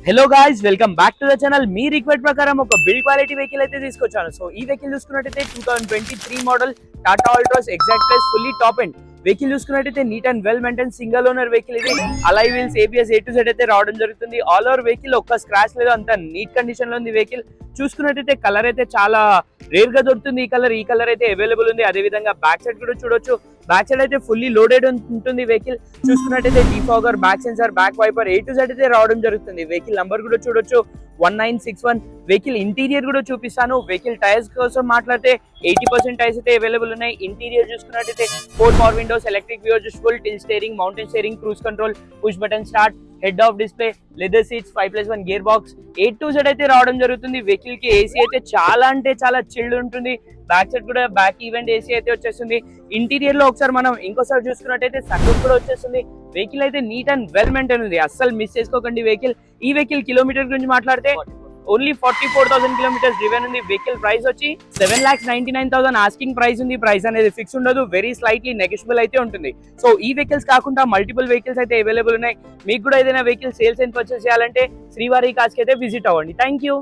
Hello guys, welcome back to the channel. Me request ప్రకారం ఒక build quality vehicle అయితే తీసుకొచ్చాను. సో ఈ వెహికల్ చూసుకున్నట్టయితే 2023 model Tata Altroz exact price fully top end vehicle చూసుకున్నట్టయితే neat and well maintain single owner vehicle. ఇది alloy wheels, ABS A to Z అయితే రావడం జరుగుతుంది. ఆల్ ఓవర్ వెహికల్ ఒక్క స్క్రాచ్ లేదు, అంత నీట్ కండిషన్ లో ఉంది వెహికల్. చూసుకున్నట్టయితే కలర్ అయితే చాలా రేర్ గా దొరుకుతుంది. ఈ కలర్ అయితే అవైలబుల్ ఉంది. అదే విధంగా బ్యాక్ సైడ్ కూడా చూడొచ్చు. బ్యాక్ సైడ్ అయితే ఫుల్లీ లోడెడ్ ఉంటుంది వెహికల్. చూసుకున్నట్టయితే defogger, back sensor, back wiper A to Z అయితే రావడం జరుగుతుంది. వెహికల్ నంబర్ కూడా చూడొచ్చు 1961. వెహికల్ ఇంటీరియర్ కూడా చూపిస్తాను. వెహికల్ టైర్స్ కోసం మాట్లాడితే 80% టైర్స్ అయితే అవైలబుల్ ఉన్నాయి. ఇంటీరియర్ చూసుకున్నట్టయితే 4 power Windows, electric view adjustable, till steering, mountain steering, cruise control, push button start, head of display, leather seats, 5+1 gear box, A to Z అయితే రావడం జరుగుతుంది. వెహికల్ కి ఏసీ అయితే చాలా అంటే చాలా చిల్డ్ ఉంటుంది. బ్యాక్ సైడ్ కూడా బ్యాక్ ఈవెంట్ ఏసీ అయితే వచ్చేస్తుంది. ఇంటీరియర్ లో ఒకసారి మనం ఇంకోసారి చూసుకున్నట్టయితే సన్ రూఫ్ కూడా వచ్చేస్తుంది. వెహికల్ అయితే నీట్ అండ్ వెల్ మెయింటైన్ ఉంది. అస్సలు మిస్ చేసుకోకండి వెహికల్. ఈ వెహికల్ కిలోమీటర్ గురించి మాట్లాడితే ఓన్లీ 44,000 కిలోమీటర్స్ డ్రివెన్ ఉంది. వెహికల్ ప్రైస్ వచ్చి 7,99,000 ఆస్కింగ్ ప్రైస్ ఉంది. ప్రైస్ అనేది ఫిక్స్ ఉండదు, వెరీ స్లైట్లీ నెగోషియబుల్ అయితే ఉంటుంది. సో ఈ వెహికల్స్ కాకుండా మల్టిపుల్ వెహికల్స్ అయితే అవైలబుల్ ఉన్నాయి. మీకు కూడా ఏదైనా వెహికల్ సేల్స్ అండ్ పర్చేస్ చేయాలంటే శ్రీవారి కార్స్ కి అయితే విజిట్ అవ్వండి. Thank you.